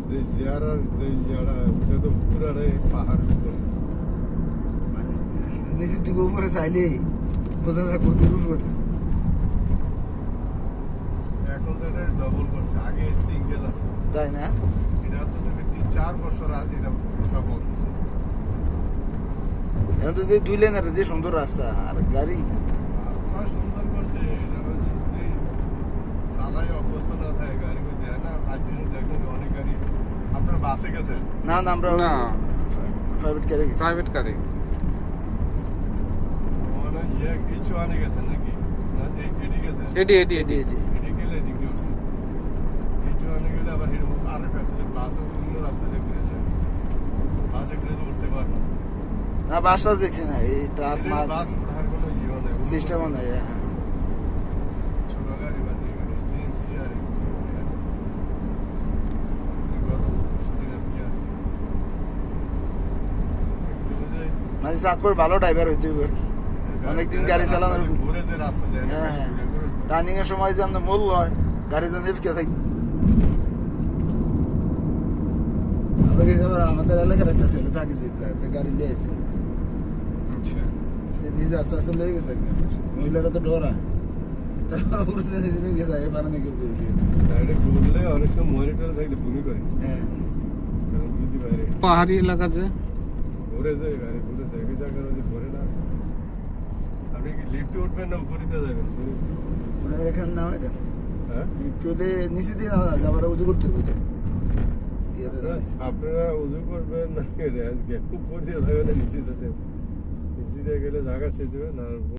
যে জিয়ারার যে ইয়ারা ওটা তো পুরাটাই পাহাড়ের উপরে। মানে নিচের দিকে উপরে চাইলেই বোঝা যায় কত দূর পড়ছে। এখন তো এটা ডবল করছে, আগে সিঙ্গেল আছে, তাই না? এটা তো 3-4 বছর আগে এটা ডবল হচ্ছে। এখন তো যে 2 লেনের যে সুন্দর রাস্তা আর গাড়ি রাস্তা সুন্দর করছে, এটা যদি চালাই অভ্যস্ত না থাকে গাড়ি করে দেয় না। আজ দেখছেন অনেক গাড়ি আপনার বাসে গেছে না না আমরা না প্রাইভেট গাড়ি গেছি। প্রাইভেট কারে মানে ইয়ে কিছু আনে গেছে নাকি না এডি গেছে এডি এডি এডি এডি গেলে এদিক দিয়ে উঠছে কিছু আনে গেলে আবার হেঁটে আর একটা আছে বাস অন্য রাস্তা দিয়ে ঘুরে যায়, বাসে ঘুরে তো উঠতে পারবো না। না বাস টাস দেখছি না, এই ট্রাক মাল বাস ওঠার কোনো ইয়ে নেই, সিস্টেম নাই। ছোট গাড়ি বা দিয়ে গাড়ি জিএমসি আর মানে চাকর ভালো ড্রাইভার হইতে হবে। অনেকদিন গাড়ি চালানোর ঘুরে যে রাস্তা যায় না, হ্যাঁ, হ্যাঁ। ঘুরে ঘুরে রানিং এর সময় যে আমরা মূল হয় গাড়ি যেন ফিকে থাকি। আমাদের এলাকার একটা ছেলে থাকিছে, গাড়ি নিয়ে আসবে আচ্ছা নিজে আস্তে আস্তে লেগে গেছে একদম। মহিলাটা তো ডরা নিজে যায় পারে কেউ সাইডে ঘুরলে অনেক সময় মনিটর থাকলে ভূমি করে। হ্যাঁ কারণ যদি বাইরে পাহাড়ি এলাকা যে ঘুরে যায় গাড়ি ঘুরে দেখে জায়গা যদি ঘুরে না, আপনি কি লিফটে উঠবেন না উপরিতে যাবেন? ওরা এখানে নামে দেন হ্যাঁ চলে নিচে দিয়ে নামা যাবার উজু করতে হবে। আপনারা উজু করবেন না উপর দিয়ে যাবেন, নিচে যেতে নিচে দিয়ে গেলে জায়গা ছেড়ে দেবেন আর